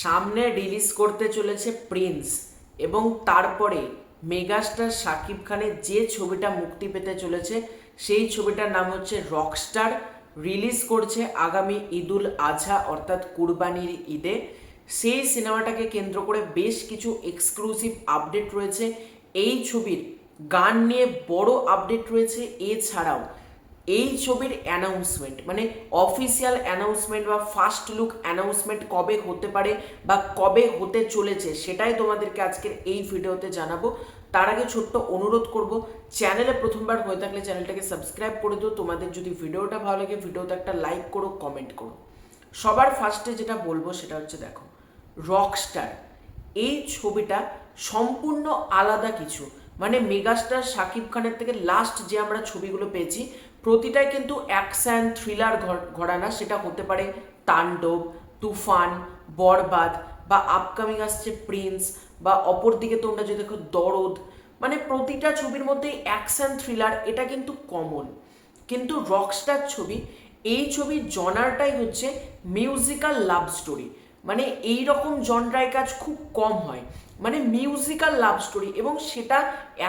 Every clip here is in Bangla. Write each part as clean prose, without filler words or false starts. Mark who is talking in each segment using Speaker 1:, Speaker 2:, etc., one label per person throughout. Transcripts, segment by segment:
Speaker 1: সামনে রিলিজ করতে চলেছে প্রিন্স এবং তারপরে মেগাস্টার শাকিব খানের যে ছবিটা মুক্তি পেতে চলেছে সেই ছবিটার নাম হচ্ছে রকস্টার। রিলিজ করছে আগামী ঈদুল আজহা অর্থাৎ কুরবানির ঈদে। সেই সিনেমাটাকে কেন্দ্র করে বেশ কিছু এক্সক্লুসিভ আপডেট রয়েছে। এই ছবির গান নিয়ে বড় আপডেট রয়েছে। এছাড়াও এই ছবির অ্যানাউন্সমেন্ট মানে অফিসিয়াল অ্যানাউন্সমেন্ট বা ফার্স্ট লুক অ্যানাউন্সমেন্ট কবে হতে পারে বা কবে হতে চলেছে সেটাই তোমাদেরকে আজকের এই ভিডিওতে জানাবো। তার আগে ছোট্ট অনুরোধ করব, চ্যানেলে প্রথমবার হয়ে থাকলে চ্যানেলটাকে সাবস্ক্রাইব করে দিও। তোমাদের যদি ভিডিওটা ভালো লাগে ভিডিওতে একটা লাইক করো, কমেন্ট করো। সবার ফার্স্টে যেটা বলবো সেটা হচ্ছে, দেখো, রকস্টার এই ছবিটা সম্পূর্ণ আলাদা কিছু। মানে মেগাস্টার শাকিব খানের থেকে লাস্ট যে আমরা ছবিগুলো পেয়েছি প্রতিটাই কিন্তু অ্যাকশন থ্রিলার ঘরানা। সেটা হতে পারে তাণ্ডব, তুফান, বরবাদ বা আপকামিং আসছে প্রিন্স, বা অপরদিকে তোমরা যদি দেখো দরদ। মানে প্রতিটা ছবির মধ্যেই অ্যাকশন থ্রিলার, এটা কিন্তু কমন। কিন্তু রকস্টার ছবি, এই ছবির জনারটাই হচ্ছে মিউজিক্যাল লাভ স্টোরি। মানে এই রকম জনরায় কাজ খুব কম হয়, মানে মিউজিক্যাল লাভ স্টোরি, এবং সেটা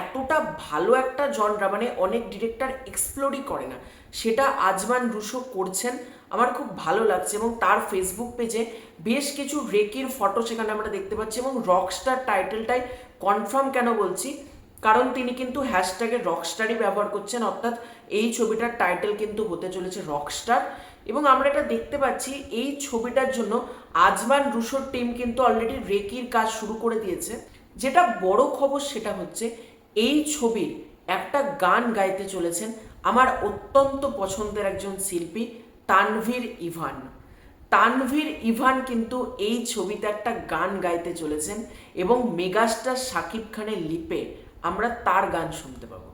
Speaker 1: এতটা ভালো একটা জনরা মানে অনেক ডিরেক্টর এক্সপ্লোরই করে না। সেটা আজমান রুশো করছেন, আমার খুব ভালো লাগছে। এবং তার ফেসবুক পেজে বেশ কিছু রেকির ফটো সেখানে আমরা দেখতে পাচ্ছি। এবং রকস্টার টাইটেলটাই কনফার্ম কেন বলছি, কারণ তিনি কিন্তু হ্যাশট্যাগে রকস্টারই ব্যবহার করছেন, অর্থাৎ এই ছবিটার টাইটেল কিন্তু হতে চলেছে রকস্টার। এবং আমরা এটা দেখতে পাচ্ছি এই ছবিটার জন্য আজমান রুশোর টিম কিন্তু অলরেডি রেকির কাজ শুরু করে দিয়েছে। যেটা বড় খবর সেটা হচ্ছে এই ছবির একটা গান গাইতে চলেছেন আমার অত্যন্ত পছন্দের একজন শিল্পী তানভীর ইভান। তানভীর ইভান কিন্তু এই ছবিতে একটা গান গাইতে চলেছেন এবং মেগাস্টার শাকিব খানের লিপে আমরা তার গান শুনতে পাবো।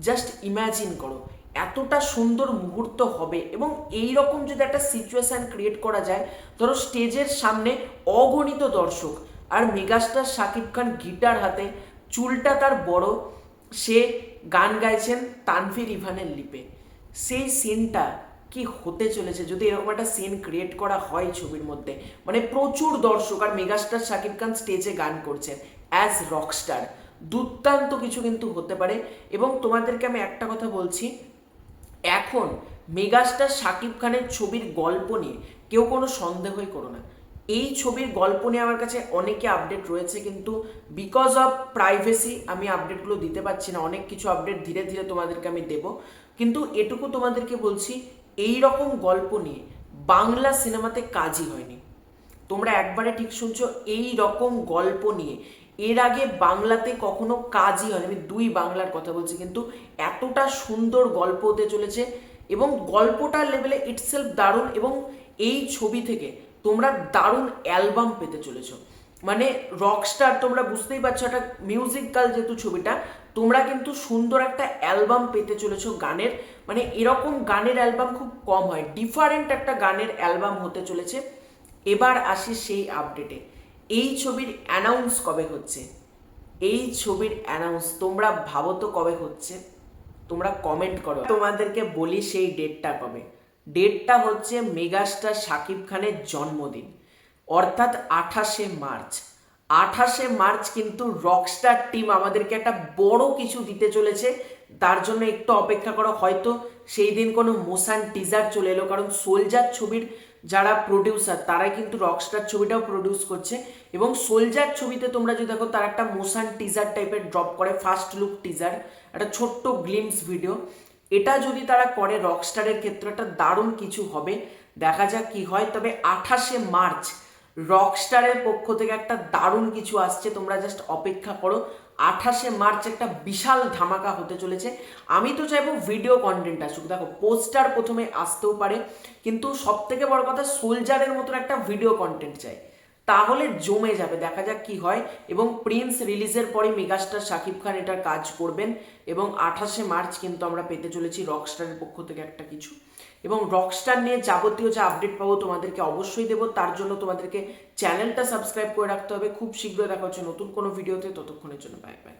Speaker 1: জাস্ট ইম্যাজিন করো, এতটা সুন্দর মুহূর্ত হবে। এবং এই রকম যদি একটা সিচুয়েশন ক্রিয়েট করা যায়, ধরো স্টেজের সামনে অগণিত দর্শক আর মেগাস্টার শাকিব খান গিটার হাতে, চুলটা তার বড়, সে গান গাইছেন তানভীর ইভানের লিপে, সেই সিনটা কি হতে চলেছে যদি এরকম একটা সিন ক্রিয়েট করা হয় ছবির মধ্যে। মানে প্রচুর দর্শক আর মেগাস্টার শাকিব খান স্টেজে গান করছেন অ্যাজ রকস্টার। দুর্দান্ত কিছু কিন্তু হতে পারে। এবং তোমাদেরকে আমি একটা কথা বলছি, এখন মেগাস্টার শাকিব খানের ছবির গল্প নিয়ে কেউ কোনো সন্দেহই করো না। এই ছবির গল্প নিয়ে আমার কাছে অনেকে আপডেট রয়েছে, কিন্তু বিকজ অফ প্রাইভেসি আমি আপডেটগুলো দিতে পারছি না। অনেক কিছু আপডেট ধীরে ধীরে তোমাদেরকে আমি দেব, কিন্তু এটুকু তোমাদেরকে বলছি, এই রকম গল্প নিয়ে বাংলা সিনেমাতে কাজই হয়নি। তোমরা একবারে ঠিক শুনছো, এই রকম গল্প নিয়ে এর আগে বাংলাতে কখনো কাজই হয়নি। আমি দুই বাংলার কথা বলছি, কিন্তু এতটা সুন্দর গল্প হতে চলেছে এবং গল্পটার লেভেলে ইটসেলফ দারুণ। এবং এই ছবি থেকে তোমরা দারুণ অ্যালবাম পেতে চলেছো। মানে রকস্টার, তোমরা বুঝতেই পারছো, একটা মিউজিক্যাল যেহেতু ছবিটা, তোমরা কিন্তু সুন্দর একটা অ্যালবাম পেতে চলেছো গানের। মানে এরকম গানের অ্যালবাম খুব কম হয়, ডিফারেন্ট একটা গানের অ্যালবাম হতে চলেছে। এবার আসি সেই আপডেটে, এই ছবির অ্যানাউন্স কবে হচ্ছে। এই ছবির অ্যানাউন্স তোমরা ভাবো তো কবে হচ্ছে, তোমরা কমেন্ট করো, তোমাদেরকে বলি সেই ডেটটা কবে। ডেটটা হচ্ছে মেগাস্টার শাকিব খানের জন্মদিন, অর্থাৎ 28শে মার্চ। 28শে মার্চ কিন্তু রকস্টার টিম আমাদেরকে একটা বড় কিছু দিতে চলেছে। তার জন্য একটু অপেক্ষা করো, হয়তো সেই দিন কোনো মোশন টিজার চলে এলো, কারণ সোলজার ছবির যারা প্রডিউসার তারাই কিন্তু রকস্টার ছবিটাও প্রডিউস করছে। এবং সোলজার ছবিতে তোমরা যদি দেখো, তার একটা মোশন টিজার টাইপের ড্রপ করে, ফার্স্ট লুক টিজার, একটা ছোট্ট গ্লিমস ভিডিও। এটা যদি তারা করে রকস্টারের ক্ষেত্রে একটা দারুণ কিছু হবে, দেখা যাক কি হয়। তবে 28শে মার্চ রকস্টারের পক্ষ থেকে একটা দারুণ কিছু আসছে, তোমরা জাস্ট অপেক্ষা করো। 28শে মার্চ একটা বিশাল ধামাকা হতে চলেছে। আমি তো চাইবো ভিডিও কন্টেন্ট আসুক। দেখো, পোস্টার প্রথমে আসতেও পারে, কিন্তু সব থেকে বড় কথা সোলজারের মতন একটা ভিডিও কন্টেন্ট চাই, তাহলে জমে যাবে। দেখা যাক কি হয়। এবং প্রিন্স রিলিজের পরে মেগাস্টার শাকিব খান এটার কাজ করবেন। এবং 28শে মার্চ কিন্তু আমরা পেতে চলেছি রকস্টারের পক্ষ থেকে একটা কিছু। এবং রকস্টার নিয়ে যাবতীয় যে আপডেট পাবো তোমাদেরকে অবশ্যই দেবো। তার জন্য তোমাদেরকে চ্যানেলটা সাবস্ক্রাইব করে রাখতে হবে। খুব শীঘ্রই দেখা হচ্ছে নতুন কোনো ভিডিওতে, ততক্ষণের জন্য বাই বাই।